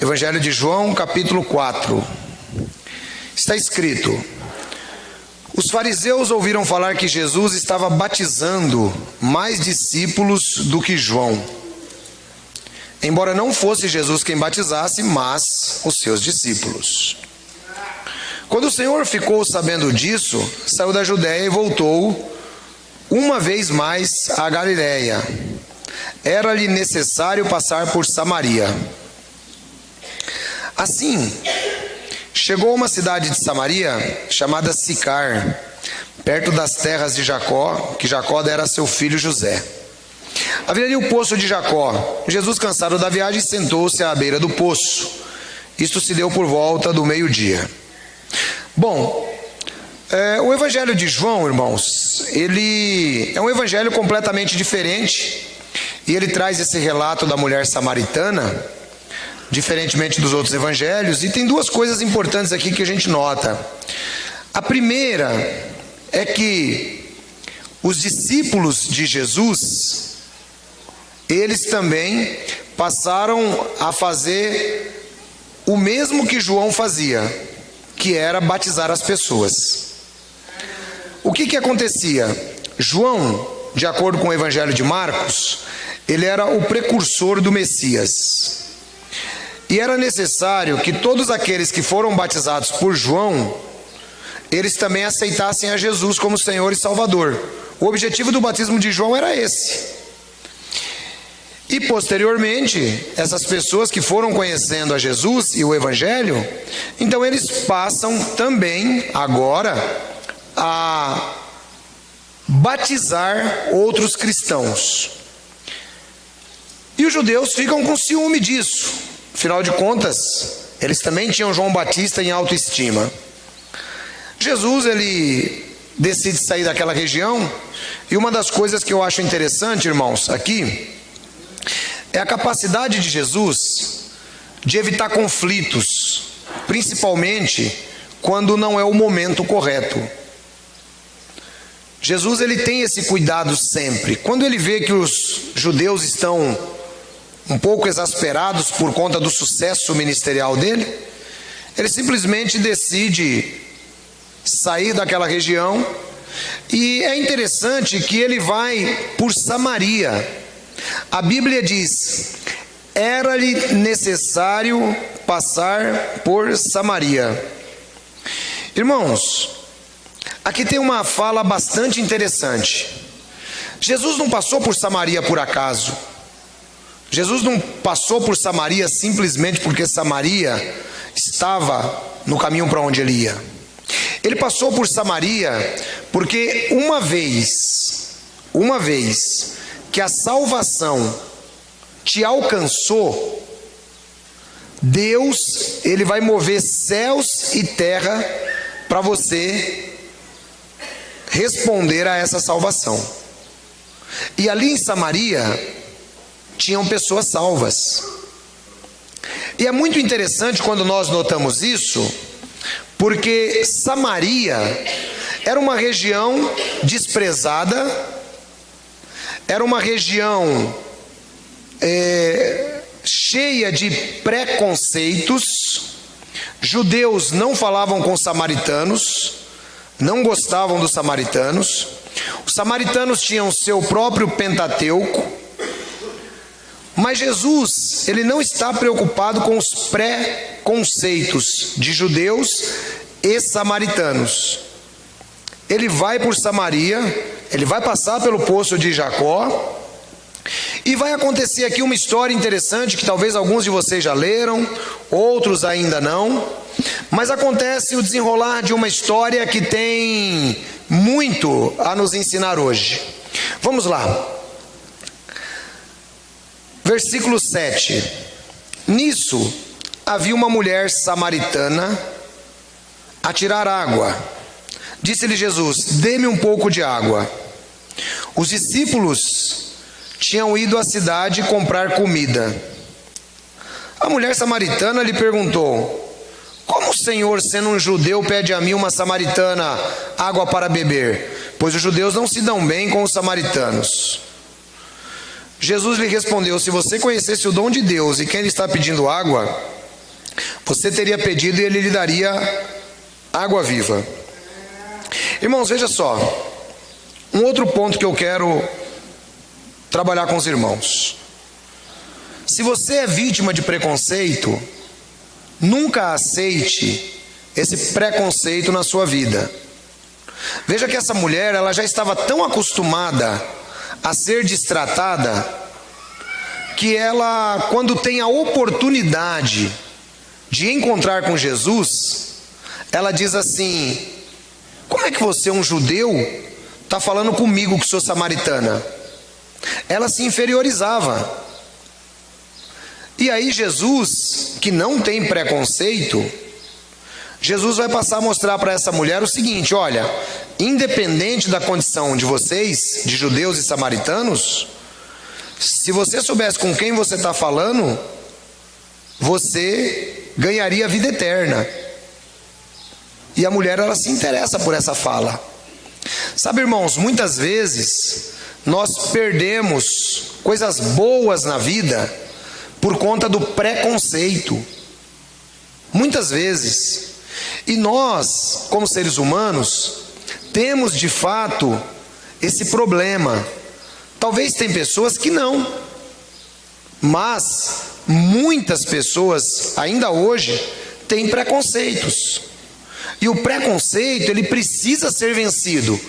Evangelho de João, capítulo 4. Está escrito: os fariseus ouviram falar que Jesus estava batizando mais discípulos do que João, embora não fosse Jesus quem batizasse, mas os seus discípulos. Quando o Senhor ficou sabendo disso, saiu da Judéia e voltou uma vez mais à Galiléia. Era-lhe necessário passar por Samaria. Assim, chegou a uma cidade de Samaria chamada Sicar, perto das terras de Jacó, que Jacó dera a seu filho José. Havia ali o poço de Jacó. Jesus, cansado da viagem, sentou-se à beira do poço. Isto se deu por volta do meio-dia. Bom, o Evangelho de João, irmãos, ele é um evangelho completamente diferente, e ele traz esse relato da mulher samaritana, diferentemente dos outros evangelhos, e tem duas coisas importantes aqui que a gente nota. A primeira é que os discípulos de Jesus, eles também passaram a fazer o mesmo que João fazia, que era batizar as pessoas. O que acontecia? João, de acordo com o Evangelho de Marcos, ele era o precursor do Messias. E era necessário que todos aqueles que foram batizados por João, eles também aceitassem a Jesus como Senhor e Salvador. O objetivo do batismo de João era esse. E posteriormente, essas pessoas que foram conhecendo a Jesus e o Evangelho, então eles passam também agora a batizar outros cristãos. E os judeus ficam com ciúme disso. Afinal de contas, eles também tinham João Batista em autoestima. Jesus, ele decide sair daquela região, e uma das coisas que eu acho interessante, irmãos, aqui, é a capacidade de Jesus de evitar conflitos, principalmente quando não é o momento correto. Jesus, ele tem esse cuidado sempre. Quando ele vê que os judeus estão um pouco exasperados por conta do sucesso ministerial dele, ele simplesmente decide sair daquela região. E é interessante que ele vai por Samaria. A Bíblia diz: era-lhe necessário passar por Samaria. Irmãos, aqui tem uma fala bastante interessante. Jesus não passou por Samaria por acaso. Jesus não passou por Samaria simplesmente porque Samaria estava no caminho para onde ele ia. Ele passou por Samaria porque uma vez que a salvação te alcançou, Deus, ele vai mover céus e terra para você responder a essa salvação. E ali em Samaria tinham pessoas salvas. E é muito interessante quando nós notamos isso, porque Samaria era uma região desprezada, era uma região cheia de preconceitos. Judeus não falavam com samaritanos, não gostavam dos samaritanos. Os samaritanos tinham seu próprio Pentateuco. Mas Jesus, ele não está preocupado com os preconceitos de judeus e samaritanos. Ele vai por Samaria, ele vai passar pelo poço de Jacó, e vai acontecer aqui uma história interessante que talvez alguns de vocês já leram, outros ainda não, mas acontece o desenrolar de uma história que tem muito a nos ensinar hoje. Vamos lá. Versículo 7. Nisso havia uma mulher samaritana a tirar água. Disse-lhe Jesus: dê-me um pouco de água. Os discípulos tinham ido à cidade comprar comida. A mulher samaritana lhe perguntou: como o Senhor, sendo um judeu, pede a mim, uma samaritana, água para beber? pois os judeus não se dão bem com os samaritanos. Jesus lhe respondeu: se você conhecesse o dom de Deus e quem lhe está pedindo água, você teria pedido e ele lhe daria água viva. Irmãos, veja só, um outro ponto que eu quero trabalhar com os irmãos. Se você é vítima de preconceito, nunca aceite esse preconceito na sua vida. Veja que essa mulher, ela já estava tão acostumada a ser destratada, que ela, quando tem a oportunidade de encontrar com Jesus, ela diz assim: como é que você, um judeu, está falando comigo que sou samaritana? Ela se inferiorizava. E aí Jesus, que não tem preconceito, Jesus vai passar a mostrar para essa mulher o seguinte: olha, independente da condição de vocês, de judeus e samaritanos, se você soubesse com quem você está falando, você ganharia a vida eterna. E a mulher, ela se interessa por essa fala. Sabe, irmãos, muitas vezes nós perdemos coisas boas na vida por conta do preconceito. Muitas vezes. E nós, como seres humanos, temos de fato esse problema. Talvez tem pessoas que não, mas muitas pessoas ainda hoje têm preconceitos. E o preconceito, ele precisa ser vencido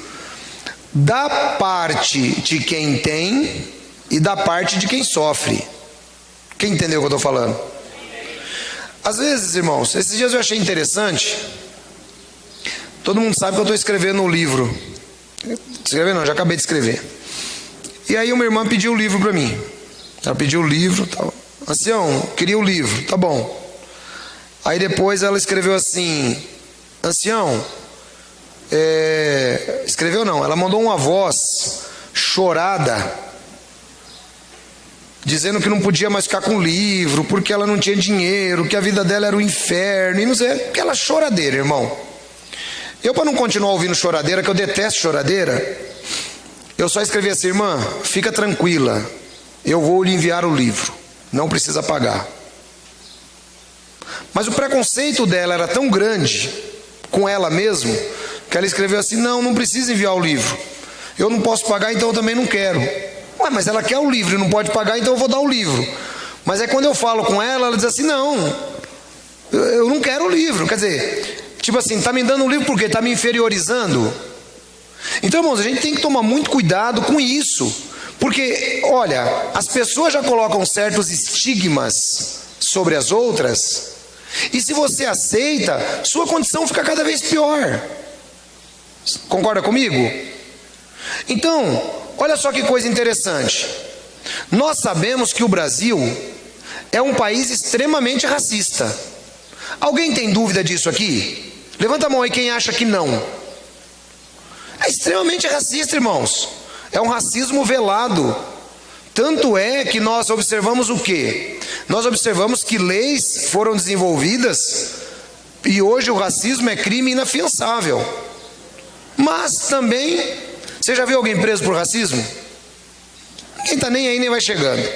da parte de quem tem e da parte de quem sofre. Quem entendeu o que eu estou falando? Às vezes, irmãos, esses dias eu achei interessante. Todo mundo sabe que eu estou escrevendo um livro. Escrever não, já acabei de escrever. E aí uma irmã pediu o livro para mim. Ela pediu o livro, tal. Ancião, queria o livro, tá bom. Aí depois ela escreveu assim: ancião, escreveu não, ela mandou uma voz chorada, dizendo que não podia mais ficar com o livro, porque ela não tinha dinheiro, que a vida dela era um inferno, e não sei, aquela choradeira, irmão. Eu, para não continuar ouvindo choradeira, que eu detesto choradeira, eu só escrevi assim: irmã, fica tranquila, eu vou lhe enviar o livro, não precisa pagar. Mas o preconceito dela era tão grande com ela mesmo, que ela escreveu assim: não precisa enviar o livro, eu não posso pagar, então eu também não quero. Ué, mas ela quer o livro e não pode pagar, então eu vou dar o livro. Mas é quando eu falo com ela, ela diz assim: não, eu não quero o livro. Quer dizer, tipo assim, está me dando o livro por quê? Está me inferiorizando? Então, irmãos, a gente tem que tomar muito cuidado com isso, porque, olha, as pessoas já colocam certos estigmas sobre as outras, e se você aceita, sua condição fica cada vez pior. Concorda comigo? Então, olha só que coisa interessante. Nós sabemos que o Brasil é um país extremamente racista. Alguém tem dúvida disso aqui? Levanta a mão aí quem acha que não. É extremamente racista, irmãos. É um racismo velado. Tanto é que nós observamos o quê? Nós observamos que leis foram desenvolvidas e hoje o racismo é crime inafiançável. Mas também, você já viu alguém preso por racismo? Ninguém está nem aí, nem vai chegando.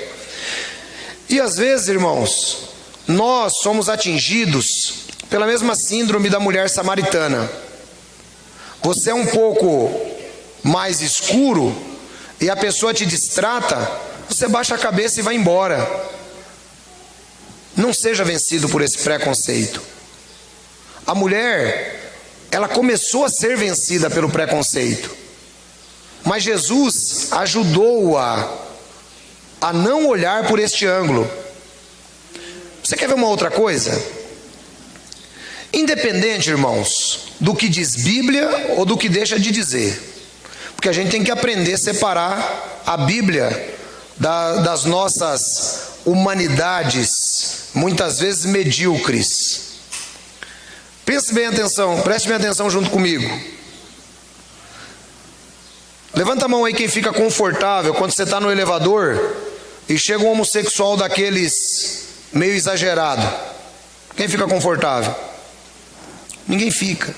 E às vezes, irmãos, nós somos atingidos pela mesma síndrome da mulher samaritana. Você é um pouco mais escuro e a pessoa te distrata, você baixa a cabeça e vai embora. Não seja vencido por esse preconceito. A mulher, ela começou a ser vencida pelo preconceito, mas Jesus ajudou-a a não olhar por este ângulo. Você quer ver uma outra coisa? Independente, irmãos, do que diz Bíblia ou do que deixa de dizer, porque a gente tem que aprender a separar a Bíblia das nossas humanidades, muitas vezes medíocres. Preste bem atenção junto comigo. Levanta a mão aí quem fica confortável quando você está no elevador e chega um homossexual daqueles meio exagerado. Quem fica confortável? Ninguém fica.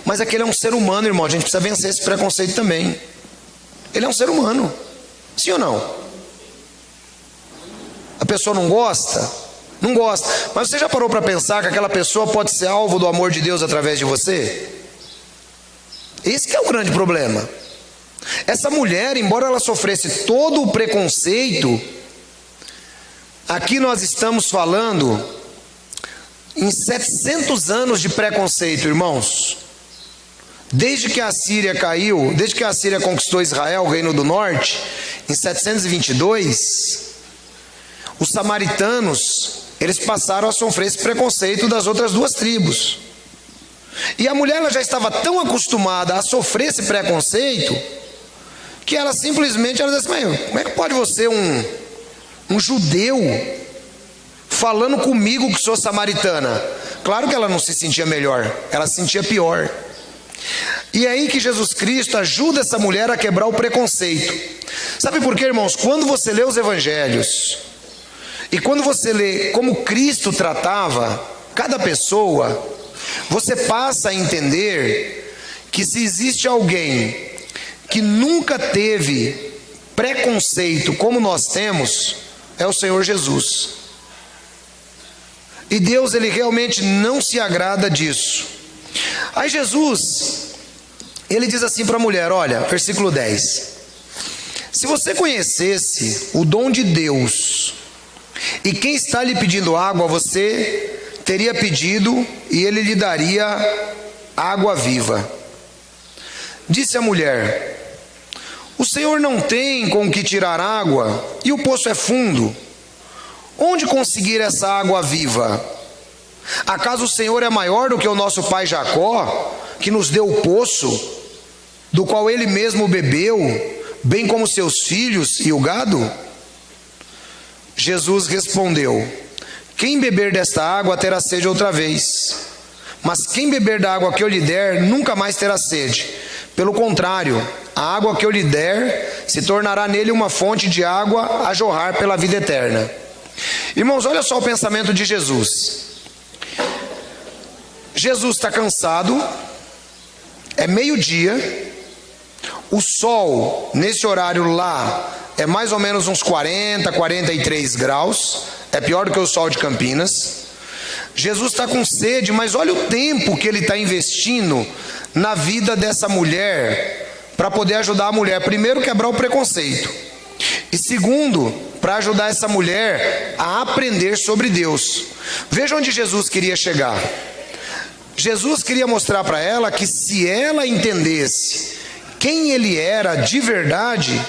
Mas aquele é um ser humano, irmão. A gente precisa vencer esse preconceito também. Ele é um ser humano. Sim ou não? A pessoa não gosta? Não gosta. Mas você já parou para pensar que aquela pessoa pode ser alvo do amor de Deus através de você? Esse que é o grande problema. Essa mulher, embora ela sofresse todo o preconceito, aqui nós estamos falando em 700 anos de preconceito, irmãos. Desde que a Síria caiu, desde que a Síria conquistou Israel, o reino do norte, em 722, os samaritanos, eles passaram a sofrer esse preconceito das outras duas tribos. E a mulher, ela já estava tão acostumada a sofrer esse preconceito, que ela simplesmente, ela disse: mas como é que pode você, um judeu, falando comigo que sou samaritana? Claro que ela não se sentia melhor, ela se sentia pior. E é aí que Jesus Cristo ajuda essa mulher a quebrar o preconceito. Sabe por quê, irmãos? Quando você lê os evangelhos, e quando você lê como Cristo tratava cada pessoa, você passa a entender que se existe alguém que nunca teve preconceito como nós temos, é o Senhor Jesus. E Deus, ele realmente não se agrada disso. Aí Jesus, ele diz assim para a mulher, olha, versículo 10: se você conhecesse o dom de Deus, e quem está lhe pedindo água, você teria pedido e ele lhe daria água viva. Disse a mulher: o Senhor não tem com que tirar água, e o poço é fundo. Onde conseguir essa água viva? Acaso o Senhor é maior do que o nosso pai Jacó, que nos deu o poço, do qual ele mesmo bebeu, bem como seus filhos e o gado? Jesus respondeu: quem beber desta água terá sede outra vez, mas quem beber da água que eu lhe der nunca mais terá sede. Pelo contrário, a água que eu lhe der se tornará nele uma fonte de água a jorrar pela vida eterna. Irmãos, olha só o pensamento de Jesus. Jesus está cansado, é meio-dia, o sol nesse horário lá é mais ou menos uns 40, 43 graus, é pior do que o sol de Campinas. Jesus está com sede, mas olha o tempo que ele está investindo na vida dessa mulher, para poder ajudar a mulher, primeiro, quebrar o preconceito, e segundo, para ajudar essa mulher a aprender sobre Deus. Veja onde Jesus queria chegar. Jesus queria mostrar para ela que se ela entendesse quem ele era de verdade,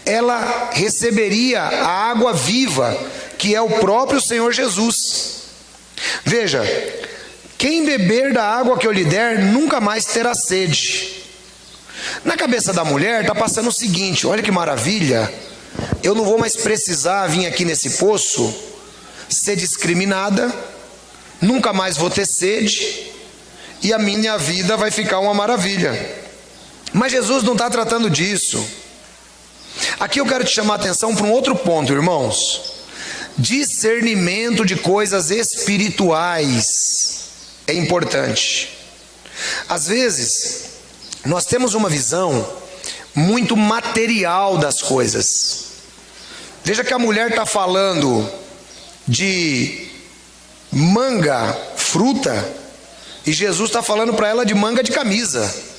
ela receberia a água viva, que é o próprio Senhor Jesus. Veja, quem beber da água que eu lhe der nunca mais terá sede. Na cabeça da mulher está passando o seguinte: olha que maravilha, eu não vou mais precisar vir aqui nesse poço ser discriminada, nunca mais vou ter sede, e a minha vida vai ficar uma maravilha. Mas Jesus não está tratando disso. Aqui eu quero te chamar a atenção para um outro ponto, irmãos. Discernimento de coisas espirituais é importante. Às vezes, nós temos uma visão muito material das coisas. Veja que a mulher está falando de manga, fruta, e Jesus está falando para ela de manga de camisa.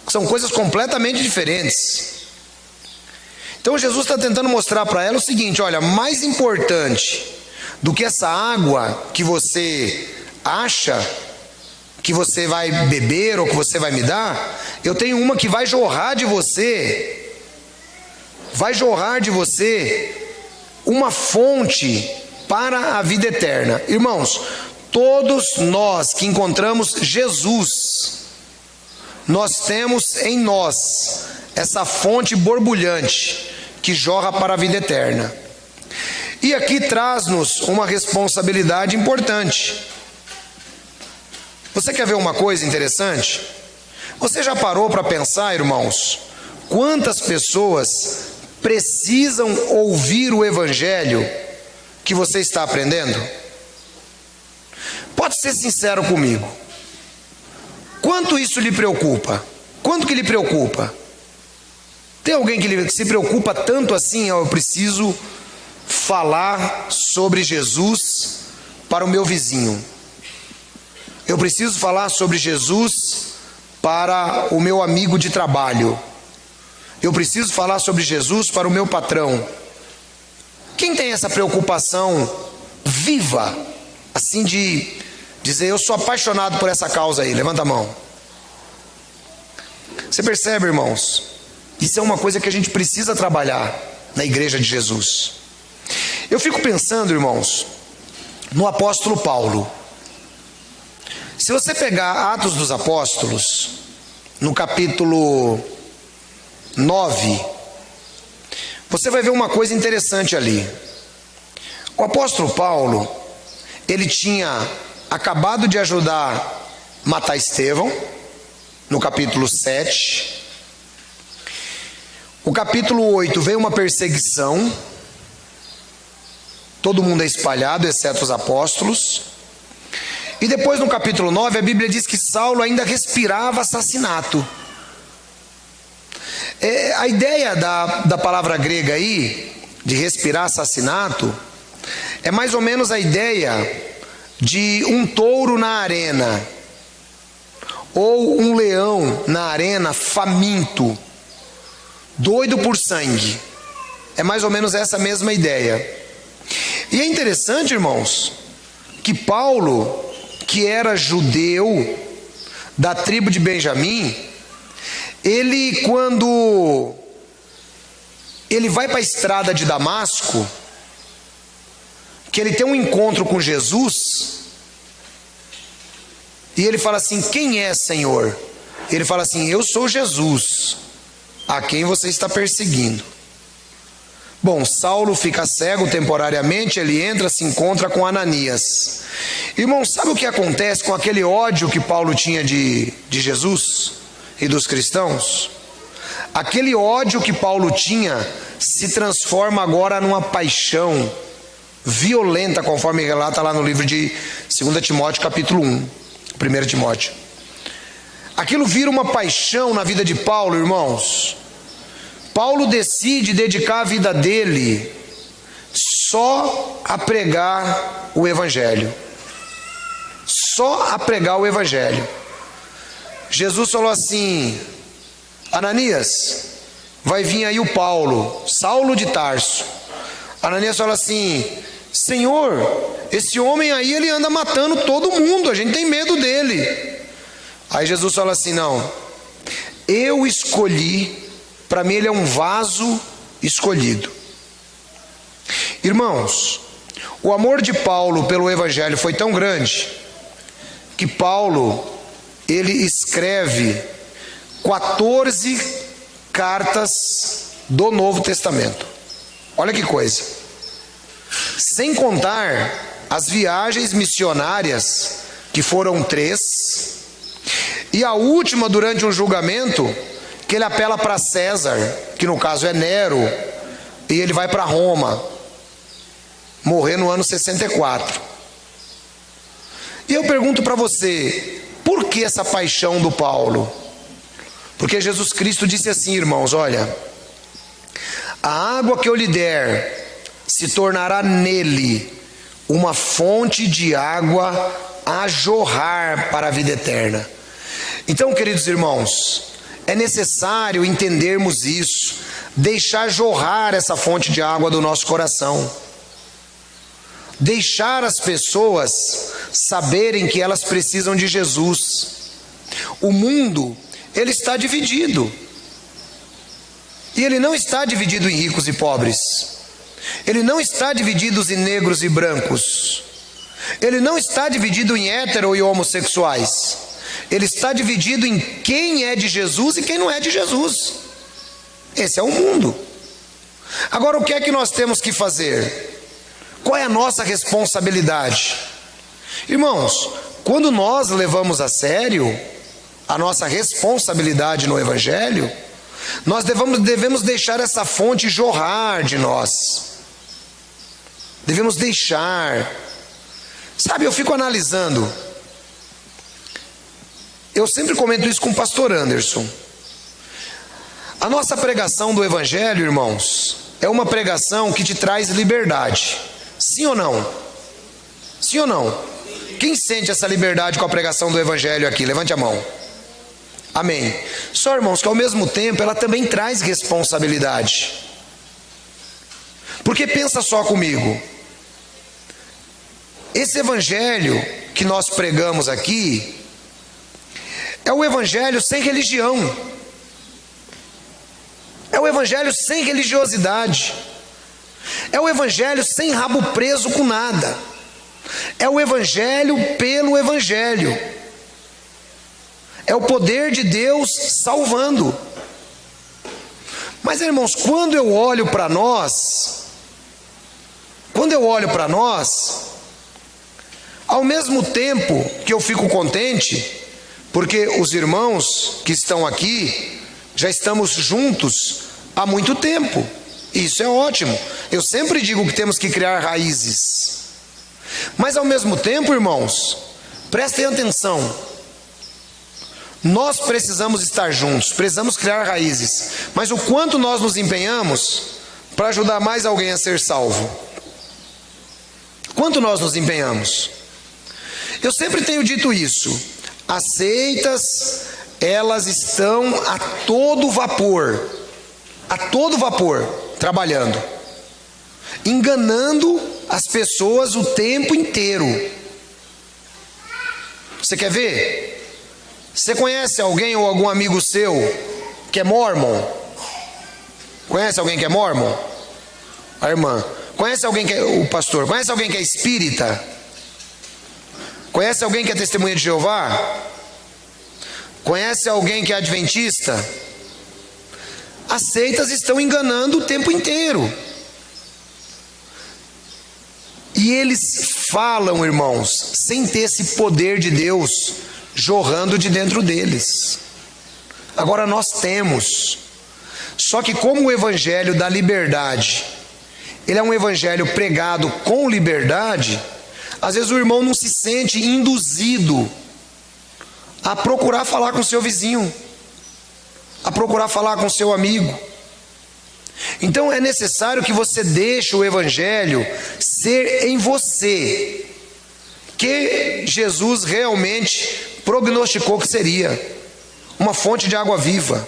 São coisas completamente diferentes. Então Jesus está tentando mostrar para ela o seguinte: olha, mais importante do que essa água que você acha que você vai beber ou que você vai me dar, eu tenho uma que vai jorrar de você, uma fonte para a vida eterna. Irmãos, todos nós que encontramos Jesus, nós temos em nós essa fonte borbulhante que jorra para a vida eterna. E aqui traz-nos uma responsabilidade importante. Você quer ver uma coisa interessante? Você já parou para pensar, irmãos, quantas pessoas precisam ouvir o evangelho que você está aprendendo? Pode ser sincero comigo. Quanto isso lhe preocupa? Quanto que lhe preocupa? Tem alguém que se preocupa tanto assim? Eu preciso falar sobre Jesus para o meu vizinho. Eu preciso falar sobre Jesus para o meu amigo de trabalho. Eu preciso falar sobre Jesus para o meu patrão. Quem tem essa preocupação viva, assim de dizer, eu sou apaixonado por essa causa aí? Levanta a mão. Você percebe, irmãos? Isso é uma coisa que a gente precisa trabalhar na igreja de Jesus. Eu fico pensando, irmãos, no apóstolo Paulo. Se você pegar Atos dos Apóstolos, no capítulo 9, você vai ver uma coisa interessante ali. O apóstolo Paulo, ele tinha acabado de ajudar a matar Estevão, no capítulo 7. O capítulo 8 veio uma perseguição, todo mundo é espalhado, exceto os apóstolos. E depois no capítulo 9 a Bíblia diz que Saulo ainda respirava assassinato. A ideia da palavra grega aí, de respirar assassinato, é mais ou menos a ideia de um touro na arena, ou um leão na arena faminto, doido por sangue. É mais ou menos essa mesma ideia. E é interessante, irmãos, que Paulo, que era judeu da tribo de Benjamim, ele, quando ele vai para a estrada de Damasco, que ele tem um encontro com Jesus, e ele fala assim, quem é, Senhor? Ele fala assim, eu sou Jesus, a quem você está perseguindo. Bom, Saulo fica cego temporariamente, ele entra, se encontra com Ananias. Irmão, sabe o que acontece com aquele ódio que Paulo tinha de Jesus e dos cristãos? Aquele ódio que Paulo tinha se transforma agora numa paixão violenta, conforme relata lá no livro de 2 Timóteo capítulo 1, 1 Timóteo. Aquilo vira uma paixão na vida de Paulo, irmãos. Paulo decide dedicar a vida dele só a pregar o Evangelho. Só a pregar o Evangelho. Jesus falou assim, Ananias, vai vir aí o Paulo, Saulo de Tarso. Ananias falou assim, Senhor, esse homem aí ele anda matando todo mundo, a gente tem medo dele. Aí Jesus falou assim, não, eu escolhi, para mim ele é um vaso escolhido. Irmãos, o amor de Paulo pelo Evangelho foi tão grande, que Paulo, ele escreve 14 cartas do Novo Testamento. Olha que coisa. Sem contar as viagens missionárias, que foram 3, e a última durante um julgamento, que ele apela para César, que no caso é Nero, e ele vai para Roma, morrer no ano 64. E eu pergunto para você, por que essa paixão do Paulo? Porque Jesus Cristo disse assim, irmãos, olha, a água que eu lhe der se tornará nele uma fonte de água a jorrar para a vida eterna. Então, queridos irmãos, é necessário entendermos isso, deixar jorrar essa fonte de água do nosso coração, deixar as pessoas saberem que elas precisam de Jesus. O mundo, ele está dividido, e ele não está dividido em ricos e pobres, ele não está dividido em negros e brancos, ele não está dividido em hétero e homossexuais, ele está dividido em quem é de Jesus e quem não é de Jesus. Esse é o mundo. Agora, o que é que nós temos que fazer? Qual é a nossa responsabilidade? Irmãos, quando nós levamos a sério a nossa responsabilidade no Evangelho, nós devemos deixar essa fonte jorrar de nós. Devemos deixar. Sabe, eu fico analisando. Eu sempre comento isso com o pastor Anderson. A nossa pregação do Evangelho, irmãos, é uma pregação que te traz liberdade. Sim ou não? Sim ou não? Quem sente essa liberdade com a pregação do Evangelho aqui? Levante a mão. Amém. Só, irmãos, que ao mesmo tempo ela também traz responsabilidade. Porque pensa só comigo. Esse Evangelho que nós pregamos aqui é o Evangelho sem religião. É o Evangelho sem religiosidade. É o Evangelho sem rabo preso com nada. É o Evangelho pelo Evangelho. É o poder de Deus salvando. Mas, irmãos, quando eu olho para nós, ao mesmo tempo que eu fico contente, porque os irmãos que estão aqui, já estamos juntos há muito tempo. Isso é ótimo. Eu sempre digo que temos que criar raízes. Mas ao mesmo tempo, irmãos, prestem atenção. Nós precisamos estar juntos, precisamos criar raízes. Mas o quanto nós nos empenhamos para ajudar mais alguém a ser salvo? Quanto nós nos empenhamos? Eu sempre tenho dito isso. As seitas, elas estão a todo vapor, trabalhando, enganando as pessoas o tempo inteiro. Você quer ver? Você conhece alguém ou algum amigo seu que é mórmon? Conhece alguém que é mórmon? A irmã. Conhece alguém que é o pastor? Conhece alguém que é espírita? Conhece alguém que é testemunha de Jeová? Conhece alguém que é adventista? As seitas estão enganando o tempo inteiro. E eles falam, irmãos, sem ter esse poder de Deus jorrando de dentro deles. Agora nós temos. Só que como o evangelho da liberdade, ele é um evangelho pregado com liberdade, às vezes o irmão não se sente induzido a procurar falar com seu vizinho, a procurar falar com seu amigo. Então é necessário que você deixe o evangelho ser em você, que Jesus realmente prognosticou que seria uma fonte de água viva.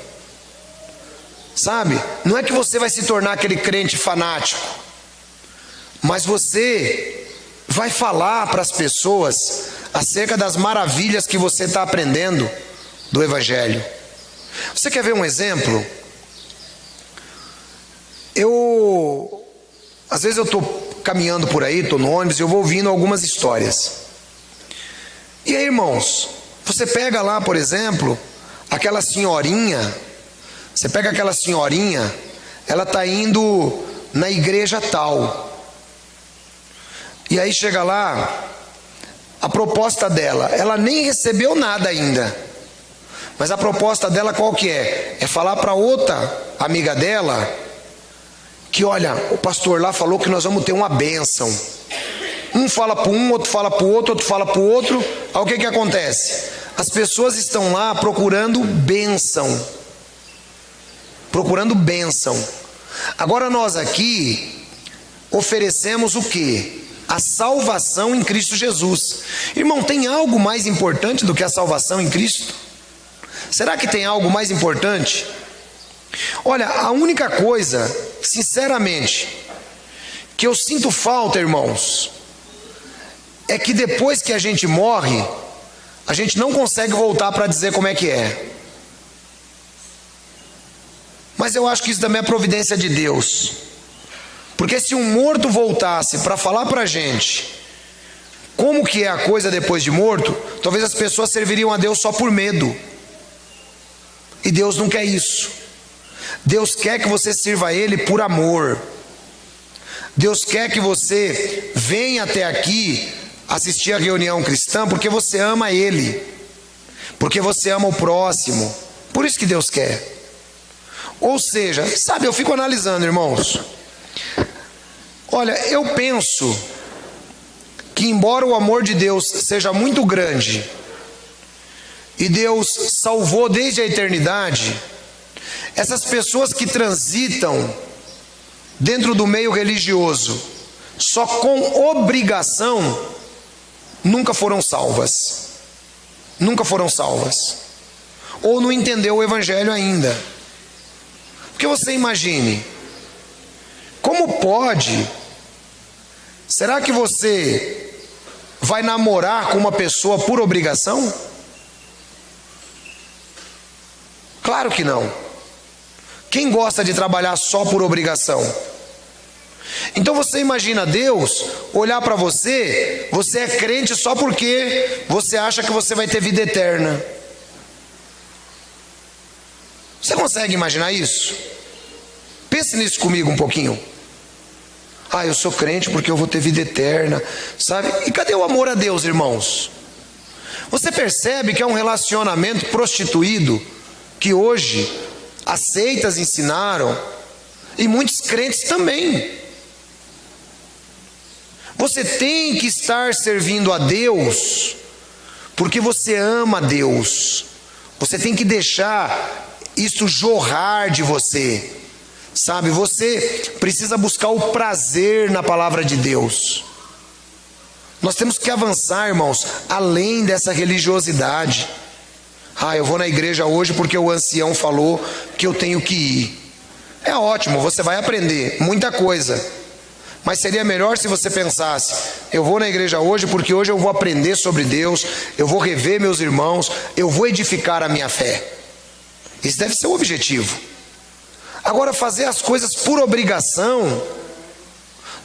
Sabe? Não é que você vai se tornar aquele crente fanático, mas você vai falar para as pessoas acerca das maravilhas que você está aprendendo do evangelho. Você quer ver um exemplo? Às vezes eu estou caminhando por aí, estou no ônibus e eu vou ouvindo algumas histórias. E aí, irmãos, você pega lá, por exemplo, aquela senhorinha, ela está indo na igreja tal. E aí chega lá, a proposta dela, ela nem recebeu nada ainda. Mas a proposta dela qual que é? É falar para outra amiga dela que, olha, o pastor lá falou que nós vamos ter uma bênção. Um fala para um, outro fala para o outro, outro fala para o outro. Aí o que acontece? As pessoas estão lá procurando bênção. Agora nós aqui oferecemos o quê? A salvação em Cristo Jesus. Irmão, tem algo mais importante do que a salvação em Cristo? Será que tem algo mais importante? Olha, a única coisa, sinceramente, que eu sinto falta, irmãos, é que depois que a gente morre, a gente não consegue voltar para dizer como é que é. Mas eu acho que isso também é providência de Deus. Porque se um morto voltasse para falar para a gente como que é a coisa depois de morto, talvez as pessoas serviriam a Deus só por medo. E Deus não quer isso. Deus quer que você sirva a Ele por amor. Deus quer que você venha até aqui assistir a reunião cristã porque você ama Ele, porque você ama o próximo. Por isso que Deus quer. Ou seja, sabe, eu fico analisando, irmãos. Olha, eu penso que embora o amor de Deus seja muito grande e Deus salvou desde a eternidade, essas pessoas que transitam dentro do meio religioso só com obrigação, nunca foram salvas. Nunca foram salvas. Ou não entendeu o evangelho ainda. Porque você imagine, como pode? Será que você vai namorar com uma pessoa por obrigação? Claro que não. Quem gosta de trabalhar só por obrigação? Então você imagina Deus olhar para você, você é crente só porque você acha que você vai ter vida eterna. Você consegue imaginar isso? Pense nisso comigo um pouquinho. Ah, eu sou crente porque eu vou ter vida eterna, sabe? E cadê o amor a Deus, irmãos? Você percebe que é um relacionamento prostituído que hoje as seitas ensinaram e muitos crentes também. Você tem que estar servindo a Deus porque você ama a Deus. Você tem que deixar isso jorrar de você, sabe? Você precisa buscar o prazer na palavra de Deus. Nós temos que avançar, irmãos, além dessa religiosidade. Ah, eu vou na igreja hoje porque o ancião falou que eu tenho que ir. É ótimo, você vai aprender muita coisa. Mas seria melhor se você pensasse: eu vou na igreja hoje porque hoje eu vou aprender sobre Deus, eu vou rever meus irmãos, eu vou edificar a minha fé. Esse deve ser o objetivo. Agora, fazer as coisas por obrigação,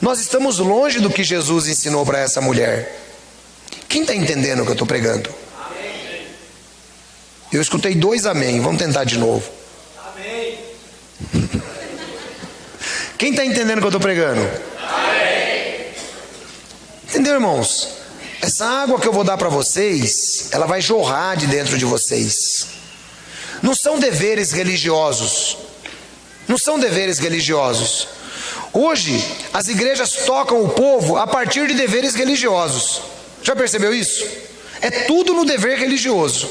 nós estamos longe do que Jesus ensinou para essa mulher. Quem está entendendo o que eu estou pregando? Amém. Eu escutei 2 amém, vamos tentar de novo. Amém. Quem está entendendo o que eu estou pregando? Amém. Entendeu, irmãos? Essa água que eu vou dar para vocês, ela vai jorrar de dentro de vocês. Não são deveres religiosos. Não são deveres religiosos. Hoje, as igrejas tocam o povo a partir de deveres religiosos. Já percebeu isso? É tudo no dever religioso.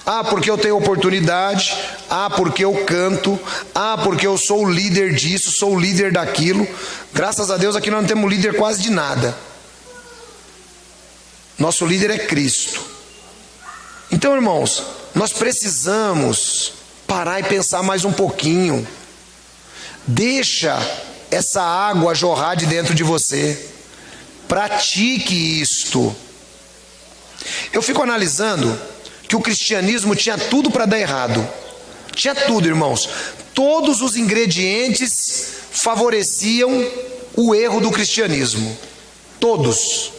Ah, porque eu tenho oportunidade. Ah, porque eu canto. Ah, porque eu sou o líder disso, sou o líder daquilo. Graças a Deus aqui nós não temos líder quase de nada. Nosso líder é Cristo. Então, irmãos, nós precisamos parar e pensar mais um pouquinho. Deixa essa água jorrar de dentro de você. Pratique isto. Eu fico analisando que o cristianismo tinha tudo para dar errado. Tinha tudo, irmãos. Todos os ingredientes favoreciam o erro do cristianismo. Todos.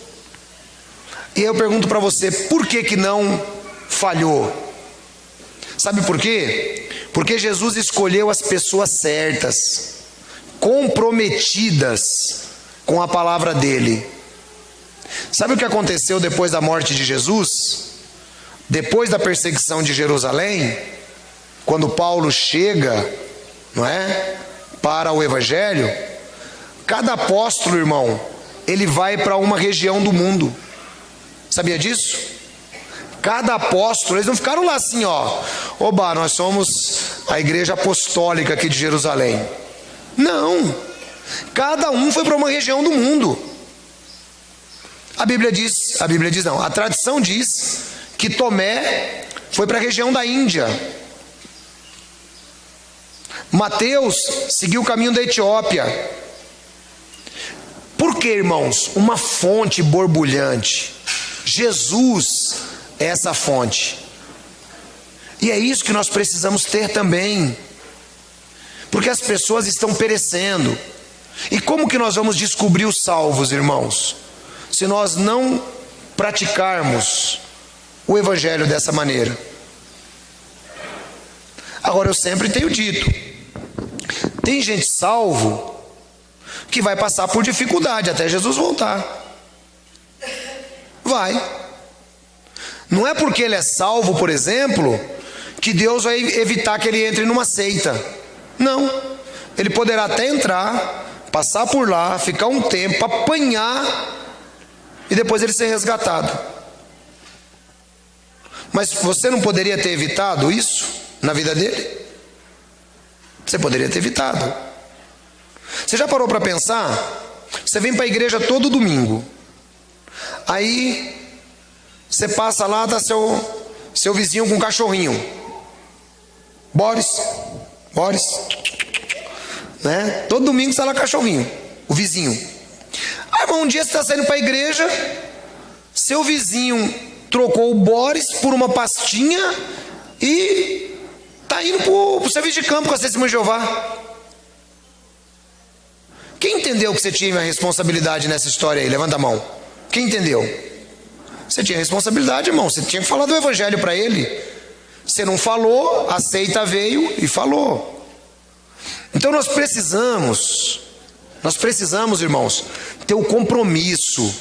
E eu pergunto para você, por que não falhou? Sabe por quê? Porque Jesus escolheu as pessoas certas, comprometidas com a palavra dele. Sabe o que aconteceu depois da morte de Jesus? Depois da perseguição de Jerusalém, quando Paulo chega, não é, para o evangelho, cada apóstolo, irmão, ele vai para uma região do mundo. Sabia disso? Cada apóstolo, eles não ficaram lá assim, ó, oba, nós somos a igreja apostólica aqui de Jerusalém. Não, cada um foi para uma região do mundo. A tradição diz que Tomé foi para a região da Índia. Mateus seguiu o caminho da Etiópia. Por que, irmãos? Uma fonte borbulhante. Jesus é essa fonte. E é isso que nós precisamos ter também. Porque as pessoas estão perecendo. E como que nós vamos descobrir os salvos, irmãos? Se nós não praticarmos o evangelho dessa maneira. Agora, eu sempre tenho dito, tem gente salvo que vai passar por dificuldade até Jesus voltar. Vai. Não é porque ele é salvo, por exemplo, que Deus vai evitar que ele entre numa seita. Não. Ele poderá até entrar, passar por lá, ficar um tempo, apanhar e depois ele ser resgatado. Mas você não poderia ter evitado isso na vida dele? Você poderia ter evitado. Você já parou para pensar? Você vem para a igreja todo domingo. Aí você passa lá, tá seu vizinho com um cachorrinho. Boris, né? Todo domingo está lá cachorrinho, o vizinho. Aí, irmão, um dia você está saindo para a igreja, seu vizinho trocou o Boris por uma pastinha e está indo para o serviço de campo com a Testemunha de Jeová. Quem entendeu que você tinha responsabilidade nessa história aí? Levanta a mão. Quem entendeu? Você tinha responsabilidade, irmão. Você tinha que falar do evangelho para ele. Você não falou, a seita veio e falou. Então nós precisamos, irmãos, ter um compromisso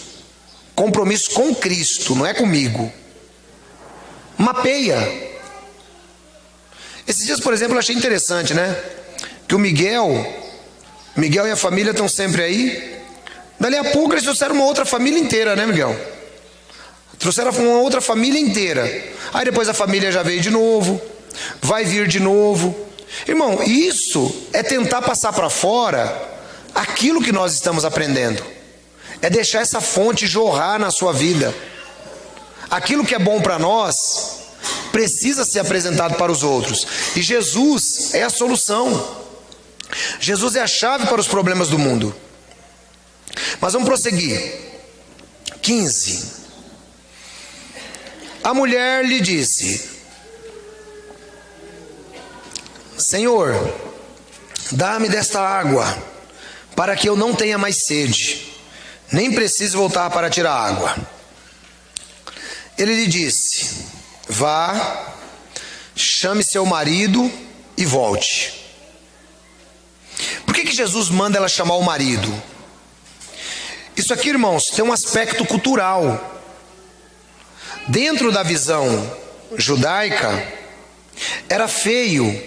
com Cristo, não é comigo. Mapeia. Esses dias, por exemplo, eu achei interessante, né? Que o Miguel e a família estão sempre aí. Dali a pouco eles trouxeram uma outra família inteira, né, Miguel? Trouxeram uma outra família inteira. Aí depois a família já veio de novo, vai vir de novo. Irmão, isso é tentar passar para fora aquilo que nós estamos aprendendo. É deixar essa fonte jorrar na sua vida. Aquilo que é bom para nós precisa ser apresentado para os outros. E Jesus é a solução. Jesus é a chave para os problemas do mundo. Mas vamos prosseguir. 15. A mulher lhe disse: Senhor, dá-me desta água, para que eu não tenha mais sede, nem precise voltar para tirar água. Ele lhe disse: vá, chame seu marido e volte. Por que Jesus manda ela chamar o marido? Isso aqui, irmãos, tem um aspecto cultural. Dentro da visão judaica, era feio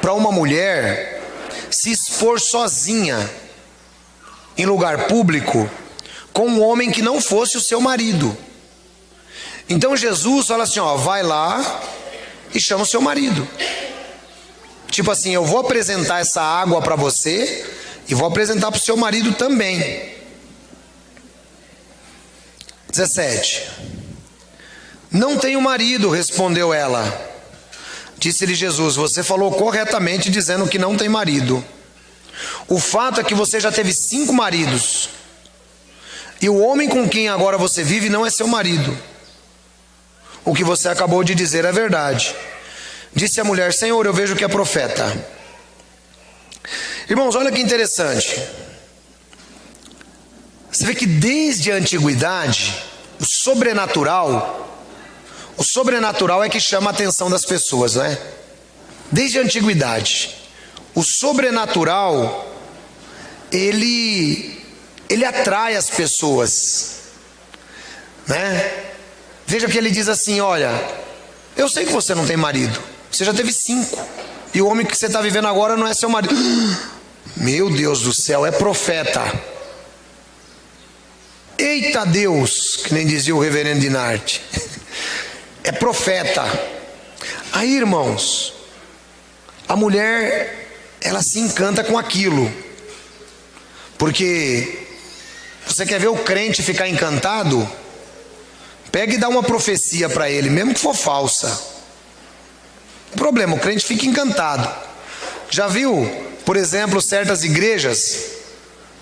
para uma mulher se expor sozinha em lugar público com um homem que não fosse o seu marido. Então Jesus fala assim, ó, vai lá e chama o seu marido. Tipo assim, eu vou apresentar essa água para você e vou apresentar para o seu marido também. 17. Não tenho marido, respondeu ela. Disse-lhe Jesus: você falou corretamente dizendo que não tem marido. O fato é que você já teve 5 maridos, e o homem com quem agora você vive não é seu marido. O que você acabou de dizer é verdade. Disse a mulher: Senhor, eu vejo que é profeta. Irmãos, olha que interessante. Você vê que desde a antiguidade, o sobrenatural é que chama a atenção das pessoas, né? Desde a antiguidade, o sobrenatural, ele atrai as pessoas, né? Veja que ele diz assim: olha, eu sei que você não tem marido, você já teve 5, e o homem que você está vivendo agora não é seu marido. Meu Deus do céu, é profeta. Eita Deus, que nem dizia o reverendo Dinarte. É profeta. Aí, irmãos, a mulher, ela se encanta com aquilo. Porque você quer ver o crente ficar encantado? Pega e dá uma profecia para ele, mesmo que for falsa. O problema, o crente fica encantado. Já viu, por exemplo, certas igrejas,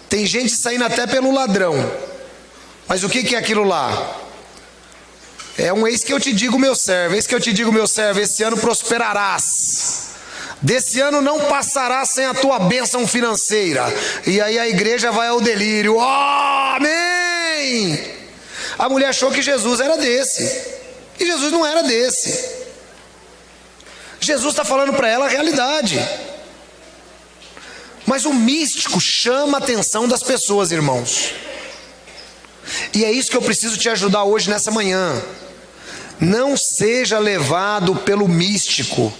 tem gente saindo até pelo ladrão. Mas o que é aquilo lá? É um eis que eu te digo, meu servo, eis que eu te digo, meu servo, esse ano prosperarás. Desse ano não passará sem a tua bênção financeira. E aí a igreja vai ao delírio. Oh, amém! A mulher achou que Jesus era desse. E Jesus não era desse. Jesus está falando para ela a realidade. Mas o místico chama a atenção das pessoas, irmãos. E é isso que eu preciso te ajudar hoje nessa manhã. Não seja levado pelo místico.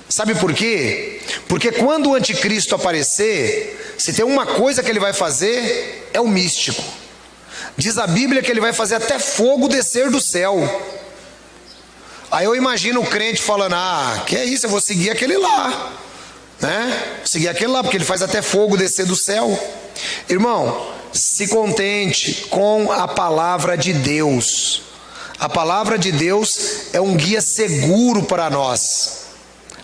Sabe por quê? Porque quando o anticristo aparecer, se tem uma coisa que ele vai fazer, é o místico. Diz a Bíblia que ele vai fazer até fogo descer do céu. Aí eu imagino o crente falando: ah, que é isso, eu vou seguir aquele lá, né? Seguir aquele lá, porque ele faz até fogo descer do céu. Irmão, se contente com a palavra de Deus. A palavra de Deus é um guia seguro para nós.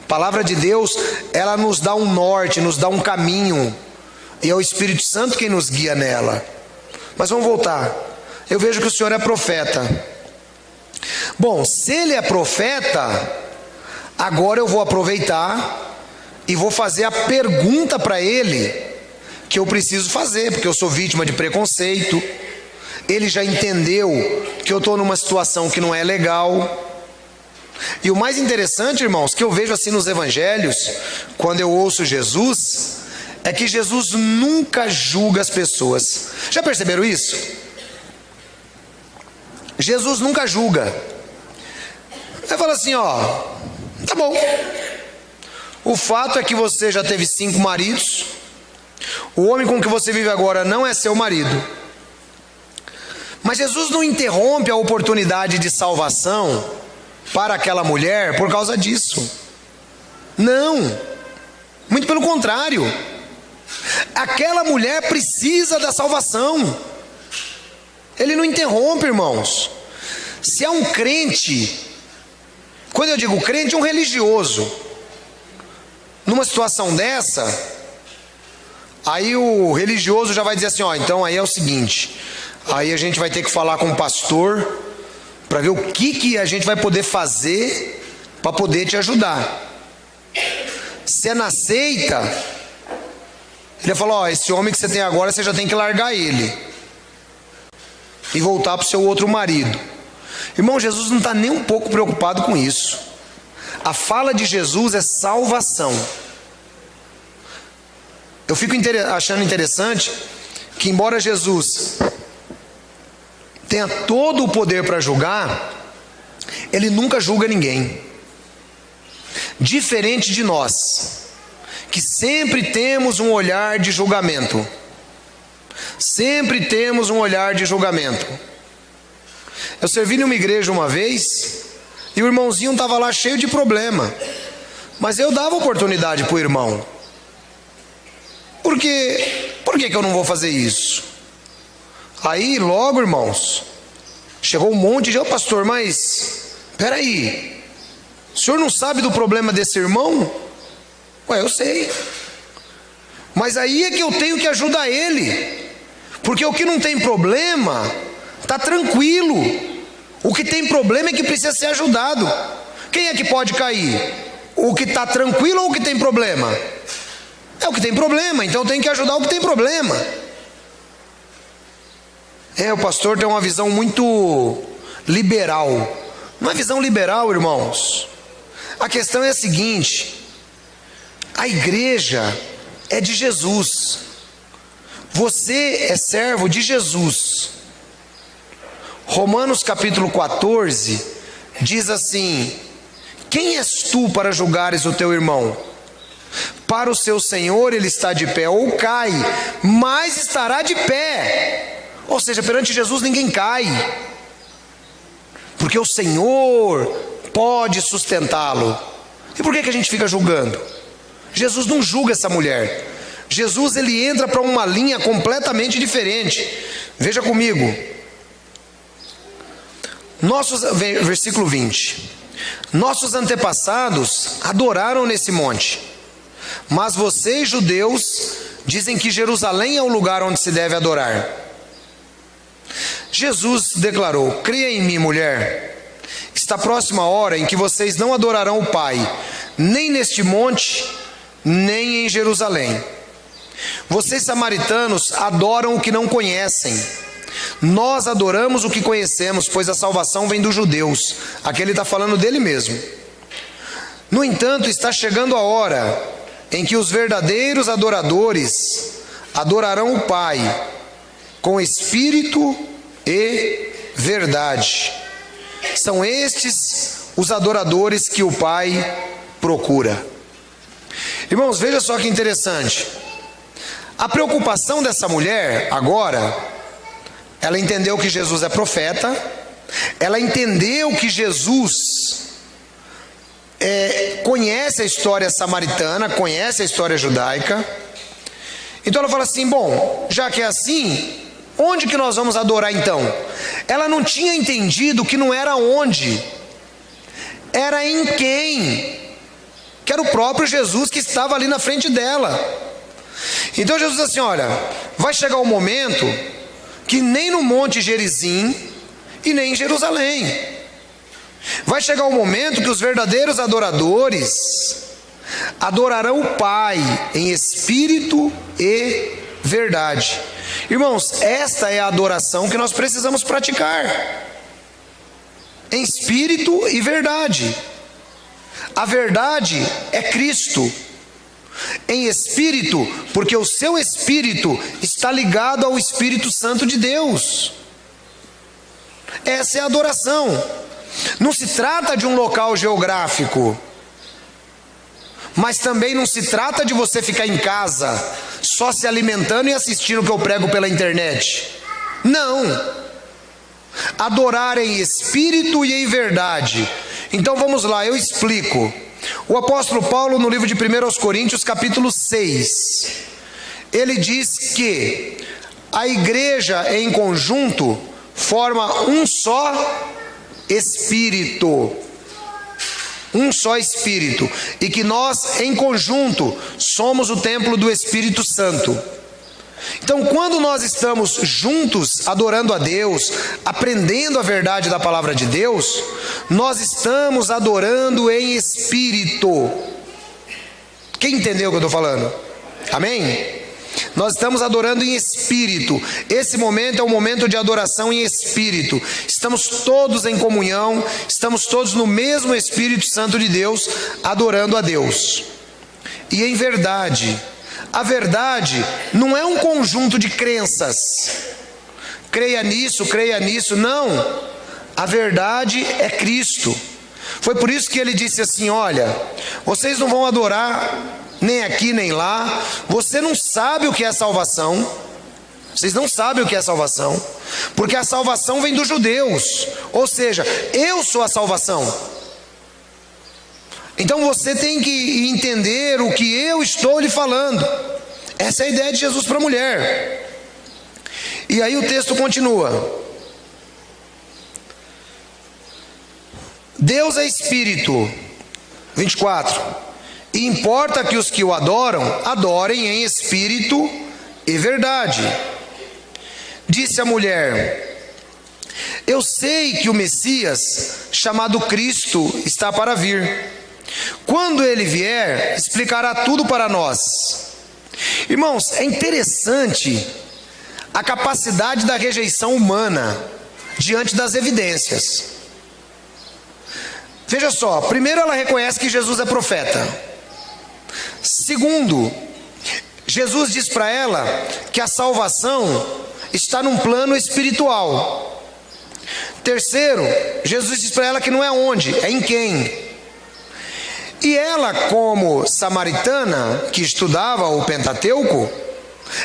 A palavra de Deus, ela nos dá um norte, nos dá um caminho, e é o Espírito Santo quem nos guia nela. Mas vamos voltar. Eu vejo que o senhor é profeta. Bom, se ele é profeta, agora eu vou aproveitar e vou fazer a pergunta para ele que eu preciso fazer, porque eu sou vítima de preconceito. Ele já entendeu que eu estou numa situação que não é legal. E o mais interessante, irmãos, que eu vejo assim nos evangelhos, quando eu ouço Jesus, é que Jesus nunca julga as pessoas. Já perceberam isso? Jesus nunca julga. Ele fala assim: ó, tá bom, o fato é que você já teve 5 maridos, o homem com que você vive agora não é seu marido. Mas Jesus não interrompe a oportunidade de salvação para aquela mulher por causa disso. Não, muito pelo contrário. Aquela mulher precisa da salvação. Ele não interrompe, irmãos. Se é um crente, quando eu digo crente, um religioso, numa situação dessa, aí o religioso já vai dizer assim: ó, então aí é o seguinte, aí a gente vai ter que falar com o pastor para ver o que a gente vai poder fazer para poder te ajudar. Se é na seita, ele fala: ó, esse homem que você tem agora, você já tem que largar ele e voltar para o seu outro marido. Irmão, Jesus não está nem um pouco preocupado com isso. A fala de Jesus é salvação. Eu fico achando interessante que, embora Jesus tenha todo o poder para julgar, ele nunca julga ninguém. Diferente de nós, que sempre temos um olhar de julgamento. Sempre temos um olhar de julgamento. Eu servi numa igreja uma vez, e o irmãozinho estava lá cheio de problema, mas eu dava oportunidade para o irmão. Por que eu não vou fazer isso? Aí logo, irmãos, chegou um monte de: ô pastor, mas peraí, o senhor não sabe do problema desse irmão? Ué, eu sei, mas aí é que eu tenho que ajudar ele, porque o que não tem problema está tranquilo. O que tem problema é que precisa ser ajudado. Quem é que pode cair? O que está tranquilo ou o que tem problema? É o que tem problema, então tem que ajudar o que tem problema. O pastor tem uma visão muito liberal. Não é visão liberal, irmãos. A questão é a seguinte: a igreja é de Jesus. Você é servo de Jesus. Romanos capítulo 14 diz assim: quem és tu para julgares o teu irmão? Para o seu Senhor ele está de pé, ou cai, mas estará de pé. Ou seja, perante Jesus ninguém cai, porque o Senhor pode sustentá-lo. E por que a gente fica julgando? Jesus não julga essa mulher. Jesus, ele entra para uma linha completamente diferente. Veja comigo, versículo 20: nossos antepassados adoraram nesse monte, mas vocês, judeus, dizem que Jerusalém é o lugar onde se deve adorar. Jesus declarou: creia em mim, mulher, está próxima a hora em que vocês não adorarão o Pai, nem neste monte, nem em Jerusalém. Vocês, samaritanos, adoram o que não conhecem. Nós adoramos o que conhecemos, pois a salvação vem dos judeus. Aqui ele está falando dele mesmo. No entanto, está chegando a hora em que os verdadeiros adoradores adorarão o Pai com espírito e verdade. São estes os adoradores que o Pai procura. Irmãos, veja só que interessante. A preocupação dessa mulher agora, ela entendeu que Jesus é profeta, ela entendeu que Jesus conhece a história samaritana, conhece a história judaica. Então ela fala assim: bom, já que é assim, onde que nós vamos adorar então? Ela não tinha entendido que não era onde, era em quem, que era o próprio Jesus que estava ali na frente dela. Então Jesus diz assim: olha, vai chegar um momento que nem no Monte Gerizim e nem em Jerusalém. Vai chegar um momento que os verdadeiros adoradores adorarão o Pai em espírito e verdade. Irmãos, esta é a adoração que nós precisamos praticar, em espírito e verdade. A verdade é Cristo, em espírito, porque o seu espírito está ligado ao Espírito Santo de Deus. Essa é a adoração. Não se trata de um local geográfico, mas também não se trata de você ficar em casa só se alimentando e assistindo o que eu prego pela internet. Não. Adorar em espírito e em verdade. Então vamos lá, eu explico. O apóstolo Paulo, no livro de 1 Coríntios, capítulo 6, ele diz que a igreja em conjunto forma um só Espírito, um só Espírito, e que nós em conjunto somos o templo do Espírito Santo. Então, quando nós estamos juntos adorando a Deus, aprendendo a verdade da palavra de Deus, nós estamos adorando em espírito. Quem entendeu o que eu estou falando? Amém? Nós estamos adorando em espírito. Esse momento é um momento de adoração em espírito. Estamos todos em comunhão, estamos todos no mesmo Espírito Santo de Deus, adorando a Deus. E em verdade, a verdade não é um conjunto de crenças. Creia nisso, não. A verdade é Cristo. Foi por isso que ele disse assim: olha, vocês não vão adorar nem aqui nem lá, você não sabe o que é salvação, vocês não sabem o que é salvação, porque a salvação vem dos judeus, ou seja, eu sou a salvação. Então você tem que entender o que eu estou lhe falando. Essa é a ideia de Jesus para a mulher. E aí o texto continua: Deus é espírito. 24. E importa que os que o adoram, adorem em espírito e verdade. Disse a mulher: eu sei que o Messias, chamado Cristo, está para vir. Quando ele vier, explicará tudo para nós. Irmãos, é interessante a capacidade da rejeição humana diante das evidências. Veja só, primeiro ela reconhece que Jesus é profeta. Segundo, Jesus diz para ela que a salvação está num plano espiritual. Terceiro, Jesus diz para ela que não é onde, é em quem. E ela, como samaritana que estudava o Pentateuco,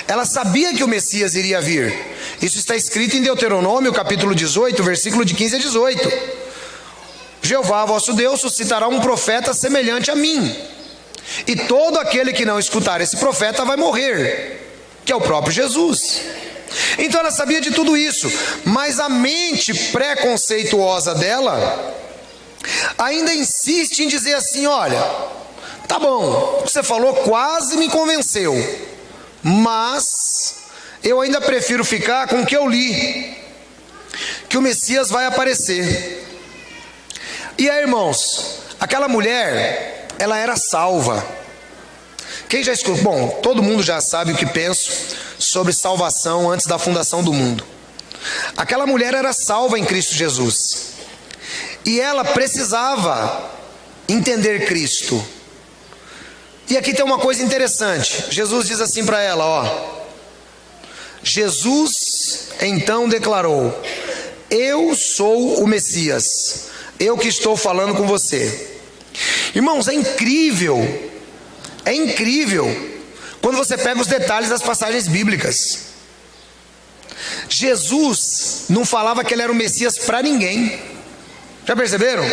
ela sabia que o Messias iria vir. Isso está escrito em Deuteronômio capítulo 18, versículo de 15 a 18. Jeová vosso Deus suscitará um profeta semelhante a mim, e todo aquele que não escutar esse profeta vai morrer, que é o próprio Jesus. Então ela sabia de tudo isso, mas a mente preconceituosa dela ainda insiste em dizer assim: olha, tá bom, o que você falou quase me convenceu, mas eu ainda prefiro ficar com o que eu li, que o Messias vai aparecer. E aí, irmãos, aquela mulher, ela era salva. Quem já escutou? Bom, todo mundo já sabe o que penso sobre salvação antes da fundação do mundo. Aquela mulher era salva em Cristo Jesus, e ela precisava entender Cristo. E aqui tem uma coisa interessante. Jesus diz assim para ela, ó. Jesus então declarou: eu sou o Messias, eu que estou falando com você. Irmãos, é incrível quando você pega os detalhes das passagens bíblicas. Jesus não falava que ele era o Messias para ninguém. Já perceberam?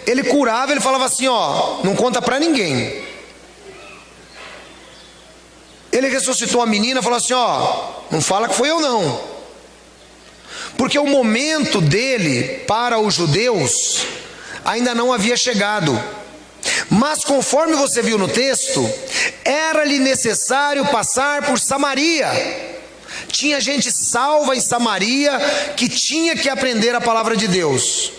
Ele curava, ele falava assim, ó, não conta para ninguém. Ele ressuscitou a menina e falou assim, ó, não fala que foi eu não. Porque o momento dele para os judeus ainda não havia chegado. Mas conforme você viu no texto, era-lhe necessário passar por Samaria. Tinha gente salva em Samaria que tinha que aprender a palavra de Deus.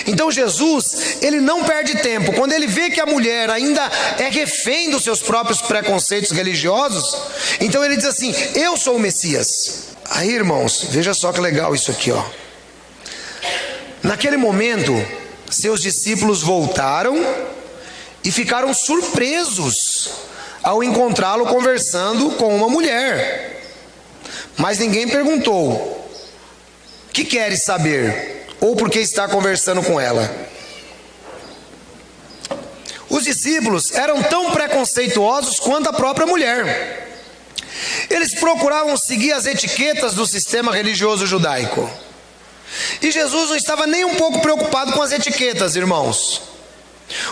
Então Jesus, ele não perde tempo. Quando ele vê que a mulher ainda é refém dos seus próprios preconceitos religiosos, então ele diz assim, eu sou o Messias. Aí, irmãos, veja só que legal isso aqui, ó. Naquele momento, seus discípulos voltaram e ficaram surpresos ao encontrá-lo conversando com uma mulher. Mas ninguém perguntou, que queres saber? Ou por que está conversando com ela? Os discípulos eram tão preconceituosos quanto a própria mulher. Eles procuravam seguir as etiquetas do sistema religioso judaico. E Jesus não estava nem um pouco preocupado com as etiquetas, irmãos.